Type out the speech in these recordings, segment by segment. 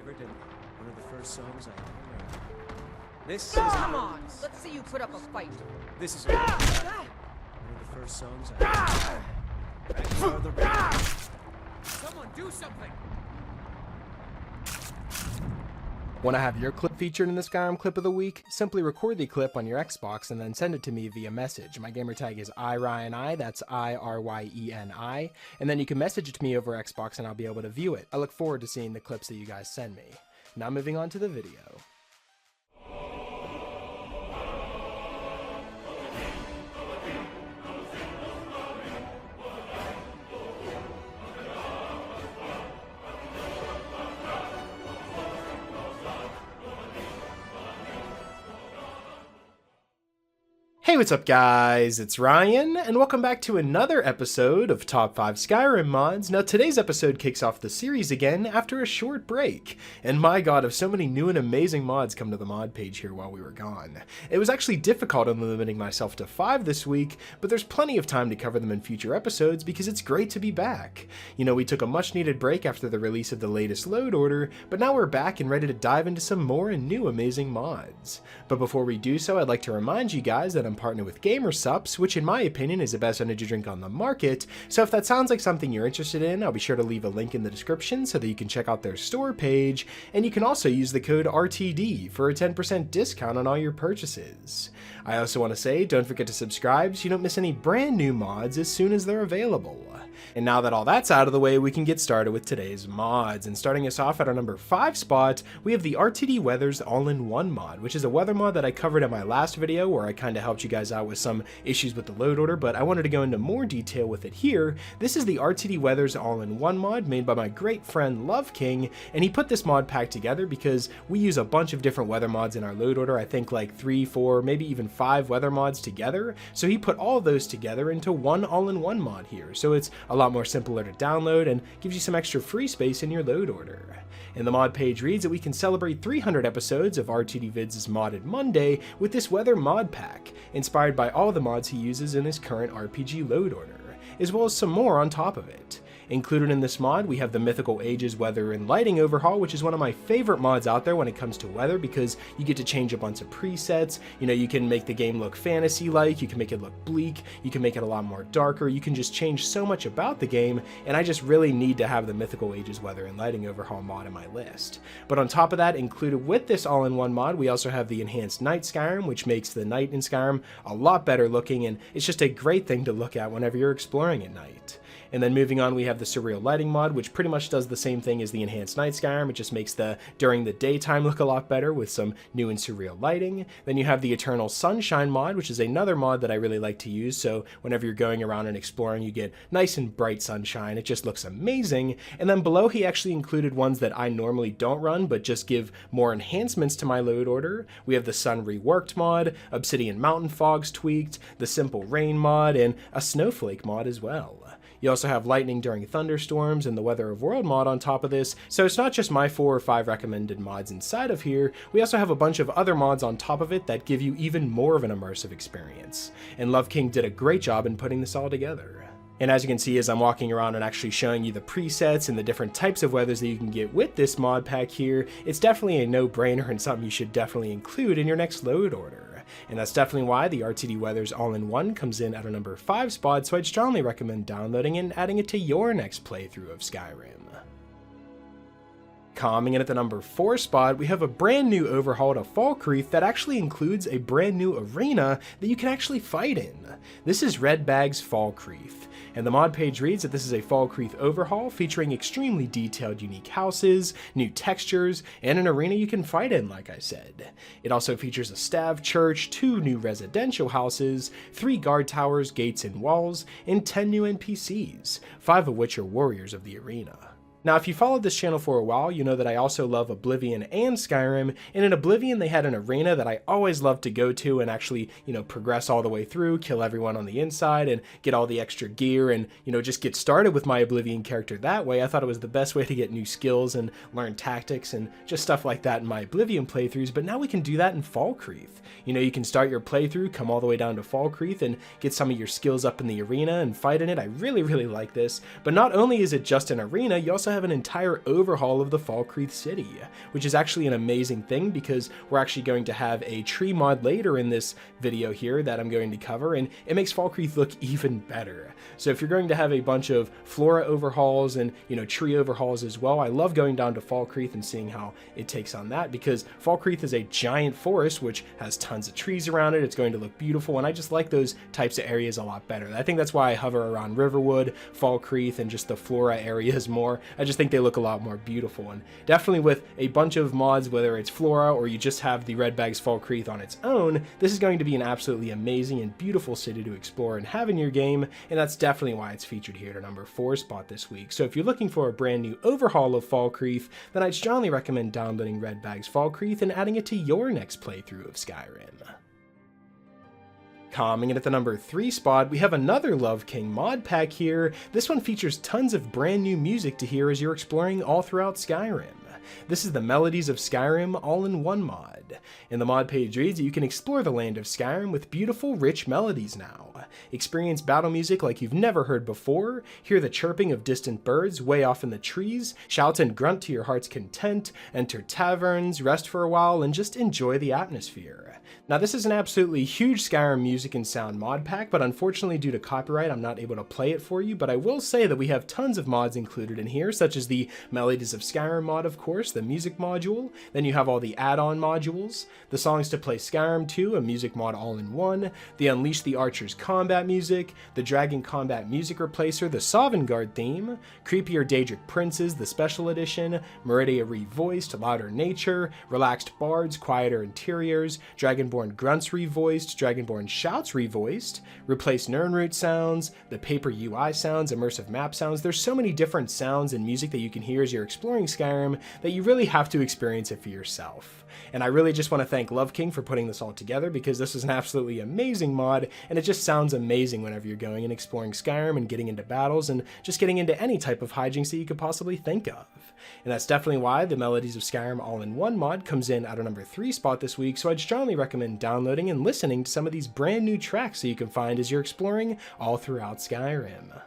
favorite and one of the first songs I ever learned. This is Come on, let's see you put up a fight. This is one of the first songs I ever learned. Someone do something! Want to have your clip featured in the Skyrim Clip of the Week? Simply record the clip on your Xbox and then send it to me via message. My gamertag is iRyeni, that's IRYENI, and then you can message it to me over Xbox and I'll be able to view it. I look forward to seeing the clips that you guys send me. Now moving on to the video. Hey, what's up guys, it's Ryan, and welcome back to another episode of Top 5 Skyrim Mods. Now today's episode kicks off the series again after a short break, and my god, have so many new and amazing mods come to the mod page here while we were gone. It was actually difficult in limiting myself to 5 this week, but there's plenty of time to cover them in future episodes because it's great to be back. You know, we took a much needed break after the release of the latest load order, but now we're back and ready to dive into some more and new amazing mods. But before we do so, I'd like to remind you guys that I'm partnered with GamerSupps, which in my opinion is the best energy drink on the market, so if that sounds like something you're interested in, I'll be sure to leave a link in the description so that you can check out their store page, and you can also use the code RTD for a 10% discount on all your purchases. I also want to say, don't forget to subscribe so you don't miss any brand new mods as soon as they're available. And now that all that's out of the way, we can get started with today's mods. And starting us off at our number 5 spot, we have the RTD Weathers All-in-One mod, which is a weather mod that I covered in my last video where I kind of helped you guys out with some issues with the load order, but I wanted to go into more detail with it here. This is the RTD Weathers All-in-One mod made by my great friend Love King, and he put this mod pack together because we use a bunch of different weather mods in our load order, I think like 3, 4, maybe even 5 weather mods together, so he put all of those together into one all-in-one mod here, so it's a lot more simpler to download and gives you some extra free space in your load order. And the mod page reads that we can celebrate 300 episodes of RTDVids' Modded Monday with this weather mod pack, inspired by all the mods he uses in his current RPG load order, as well as some more on top of it. Included in this mod, we have the Mythical Ages Weather and Lighting Overhaul, which is one of my favorite mods out there when it comes to weather because you get to change a bunch of presets. You know, you can make the game look fantasy-like, you can make it look bleak, you can make it a lot more darker, you can just change so much about the game, and I just really need to have the Mythical Ages Weather and Lighting Overhaul mod in my list. But on top of that, included with this all-in-one mod, we also have the Enhanced Night Skyrim, which makes the night in Skyrim a lot better looking, and it's just a great thing to look at whenever you're exploring at night. And then moving on, we have the Cirillo lighting mod, which pretty much does the same thing as the Enhanced Night Skyrim. It just makes the during the daytime look a lot better with some new and surreal lighting. Then you have the Eternal Sunshine mod, which is another mod that I really like to use. So whenever you're going around and exploring, you get nice and bright sunshine. It just looks amazing. And then below, he actually included ones that I normally don't run, but just give more enhancements to my load order. We have the Sun Reworked mod, Obsidian Mountain Fogs tweaked, the Simple Rain mod, and a Snowflake mod as well. You also have lightning during thunderstorms and the Weather of World mod on top of this, so it's not just my 4 or 5 recommended mods inside of here, we also have a bunch of other mods on top of it that give you even more of an immersive experience. And Love King did a great job in putting this all together. And as you can see as I'm walking around and actually showing you the presets and the different types of weathers that you can get with this mod pack here, it's definitely a no-brainer and something you should definitely include in your next load order. And that's definitely why the RTD Weathers All-in-One comes in at our number 5 spot, so I'd strongly recommend downloading it and adding it to your next playthrough of Skyrim. Coming in at the number 4 spot, we have a brand new overhaul to Falkreath that actually includes a brand new arena that you can actually fight in. This is RedBag's Falkreath, and the mod page reads that this is a Falkreath overhaul featuring extremely detailed unique houses, new textures, and an arena you can fight in, like I said. It also features a stav church, 2 new residential houses, 3 guard towers, gates, and walls, and 10 new NPCs, 5 of which are warriors of the arena. Now, if you followed this channel for a while, you know that I also love Oblivion and Skyrim, and in Oblivion they had an arena that I always loved to go to and actually, progress all the way through, kill everyone on the inside, and get all the extra gear, and, just get started with my Oblivion character that way. I thought it was the best way to get new skills and learn tactics and just stuff like that in my Oblivion playthroughs, but now we can do that in Falkreath. You can start your playthrough, come all the way down to Falkreath, and get some of your skills up in the arena and fight in it. I really, really like this, but not only is it just an arena, you also also have an entire overhaul of the Falkreath city, which is actually an amazing thing because we're actually going to have a tree mod later in this video here that I'm going to cover, and it makes Falkreath look even better. So if you're going to have a bunch of flora overhauls and, tree overhauls as well, I love going down to Falkreath and seeing how it takes on that, because Falkreath is a giant forest which has tons of trees around it. It's going to look beautiful, and I just like those types of areas a lot better. I think that's why I hover around Riverwood, Falkreath, and just the flora areas more. I just think they look a lot more beautiful, and definitely with a bunch of mods, whether it's flora or you just have the RedBag's Falkreath on its own, this is going to be an absolutely amazing and beautiful city to explore and have in your game, and that's definitely why it's featured here at a number 4 spot this week. So if you're looking for a brand new overhaul of Falkreath, then I'd strongly recommend downloading RedBag's Falkreath and adding it to your next playthrough of Skyrim. Coming in at the number 3 spot, we have another Love King mod pack here. This one features tons of brand new music to hear as you're exploring all throughout Skyrim. This is the Melodies of Skyrim all-in-one mod. And the mod page reads that you can explore the land of Skyrim with beautiful, rich melodies now. Experience battle music like you've never heard before, hear the chirping of distant birds way off in the trees, shout and grunt to your heart's content, enter taverns, rest for a while, and just enjoy the atmosphere. Now this is an absolutely huge Skyrim music and sound mod pack, but unfortunately due to copyright I'm not able to play it for you, but I will say that we have tons of mods included in here, such as the Melodies of Skyrim mod, of course, the music module, then you have all the add-on modules, the Songs to Play Skyrim 2, a music mod all-in-one, the Unleash the Archer's combat music, the Dragon Combat music replacer, the Sovngarde theme, Creepier Daedric Princes, the special edition, Meridia revoiced, Louder Nature, Relaxed Bards, Quieter Interiors, Dragonborn Grunts revoiced, Dragonborn Shouts revoiced, Replace Nirnroot sounds, the Paper UI sounds, Immersive Map sounds. There's so many different sounds and music that you can hear as you're exploring Skyrim that you really have to experience it for yourself. And I really just want to thank Love King for putting this all together, because this is an absolutely amazing mod, and it just sounds amazing whenever you're going and exploring Skyrim and getting into battles and just getting into any type of hijinks that you could possibly think of. And that's definitely why the Melodies of Skyrim all-in-one mod comes in at a number 3 spot this week, so I'd strongly recommend downloading and listening to some of these brand new tracks that you can find as you're exploring all throughout Skyrim.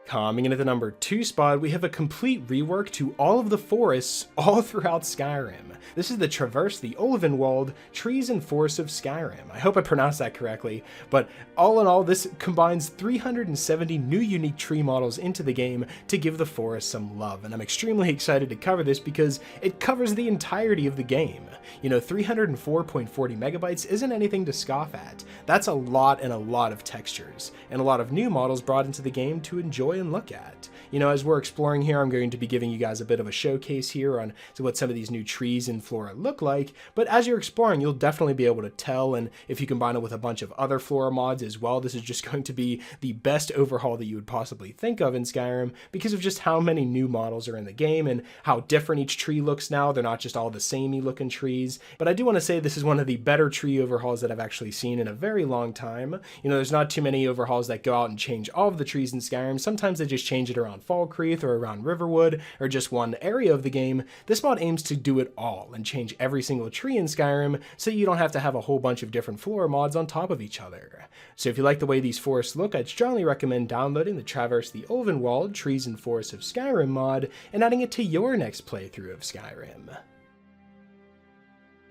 Coming in at the number 2 spot, we have a complete rework to all of the forests all throughout Skyrim. This is the Traverse the Ulvenwald Trees and Forests of Skyrim. I hope I pronounced that correctly, but all in all, this combines 370 new unique tree models into the game to give the forest some love, and I'm extremely excited to cover this because it covers the entirety of the game. 304.40 megabytes isn't anything to scoff at. That's a lot and a lot of textures, and a lot of new models brought into the game to enjoy and look at. As we're exploring here, I'm going to be giving you guys a bit of a showcase here on what some of these new trees and flora look like, but as you're exploring, you'll definitely be able to tell, and if you combine it with a bunch of other flora mods as well, this is just going to be the best overhaul that you would possibly think of in Skyrim because of just how many new models are in the game and how different each tree looks now. They're not just all the samey looking trees, but I do want to say this is one of the better tree overhauls that I've actually seen in a very long time. There's not too many overhauls that go out and change all of the trees in Skyrim. Sometimes they just change it around Falkreath or around Riverwood or just one area of the game. This mod aims to do it all and change every single tree in Skyrim so you don't have to have a whole bunch of different flora mods on top of each other. So if you like the way these forests look, I'd strongly recommend downloading the Traverse the Ulvenwald Trees and Forests of Skyrim mod and adding it to your next playthrough of Skyrim.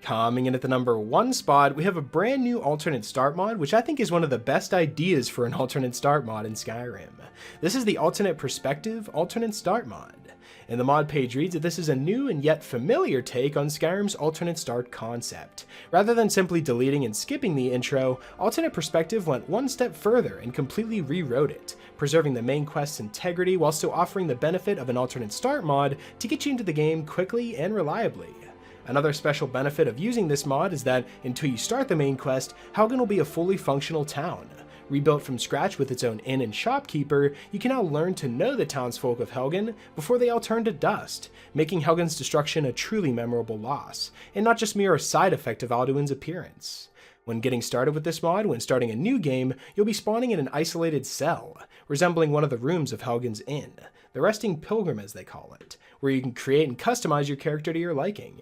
Coming in at the number 1 spot, we have a brand new alternate start mod, which I think is one of the best ideas for an alternate start mod in Skyrim. This is the Alternate Perspective Alternate Start mod. And the mod page reads that this is a new and yet familiar take on Skyrim's alternate start concept. Rather than simply deleting and skipping the intro, Alternate Perspective went one step further and completely rewrote it, preserving the main quest's integrity while still offering the benefit of an alternate start mod to get you into the game quickly and reliably. Another special benefit of using this mod is that until you start the main quest, Helgen will be a fully functional town. Rebuilt from scratch with its own inn and shopkeeper, you can now learn to know the townsfolk of Helgen before they all turn to dust, making Helgen's destruction a truly memorable loss, and not just mere side effect of Alduin's appearance. When getting started with this mod, when starting a new game, you'll be spawning in an isolated cell, resembling one of the rooms of Helgen's inn, the Resting Pilgrim as they call it, where you can create and customize your character to your liking.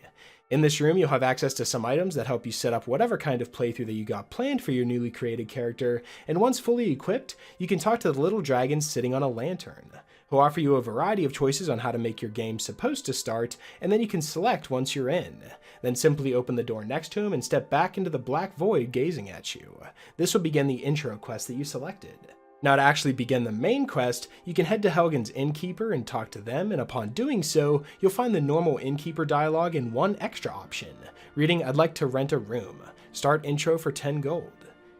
In this room, you'll have access to some items that help you set up whatever kind of playthrough that you got planned for your newly created character, and once fully equipped, you can talk to the little dragons sitting on a lantern. He'll offer you a variety of choices on how to make your game supposed to start, and then you can select once you're in. Then simply open the door next to him and step back into the black void gazing at you. This will begin the intro quest that you selected. Now to actually begin the main quest, you can head to Helgen's innkeeper and talk to them, and upon doing so, you'll find the normal innkeeper dialogue and one extra option, reading "I'd like to rent a room. Start intro for 10 gold."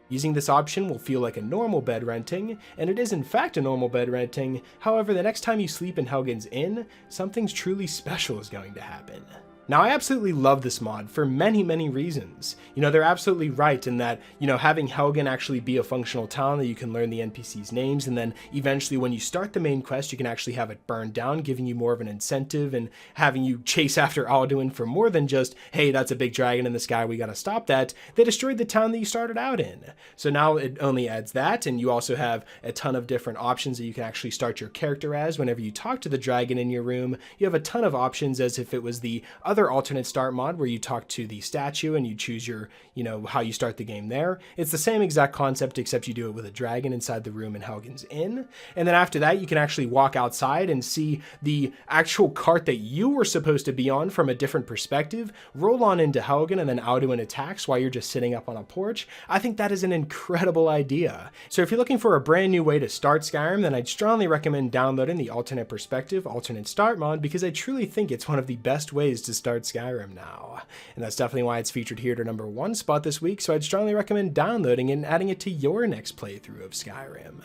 Using this option will feel like a normal bed renting, and it is in fact a normal bed renting. However, the next time you sleep in Helgen's inn, something truly special is going to happen. Now, I absolutely love this mod for many reasons. They're absolutely right in that, having Helgen actually be a functional town that you can learn the NPCs' names, and then eventually when you start the main quest, you can actually have it burned down, giving you more of an incentive and having you chase after Alduin for more than just, hey, that's a big dragon in the sky, we gotta stop that. They destroyed the town that you started out in. So now it only adds that, and you also have a ton of different options that you can actually start your character as. Whenever you talk to the dragon in your room, you have a ton of options as if it was the other alternate start mod where you talk to the statue and you choose your, how you start the game there. It's the same exact concept, except you do it with a dragon inside the room in Helgen's Inn. And then after that, you can actually walk outside and see the actual cart that you were supposed to be on from a different perspective, roll on into Helgen, and then Alduin attacks while you're just sitting up on a porch. I think that is an incredible idea. So if you're looking for a brand new way to start Skyrim, then I'd strongly recommend downloading the alternate perspective, alternate start mod, because I truly think it's one of the best ways to start Skyrim now. And that's definitely why it's featured here to #1 spot this week, so I'd strongly recommend downloading it and adding it to your next playthrough of Skyrim.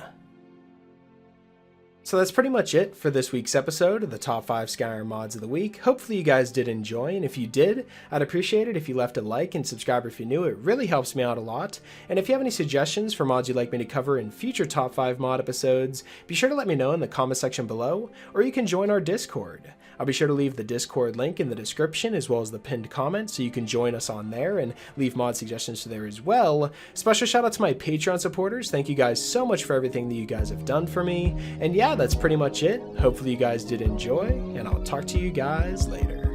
So that's pretty much it for this week's episode of the top 5 Skyrim mods of the week. Hopefully you guys did enjoy, and if you did, I'd appreciate it if you left a like and subscribe if you're new. It really helps me out a lot. And if you have any suggestions for mods you'd like me to cover in future top 5 mod episodes, be sure to let me know in the comment section below, or you can join our Discord. I'll be sure to leave the Discord link in the description as well as the pinned comment so you can join us on there and leave mod suggestions there as well. Special shout out to my Patreon supporters. Thank you guys so much for everything that you guys have done for me. And yeah, that's pretty much it. Hopefully you guys did enjoy, and I'll talk to you guys later.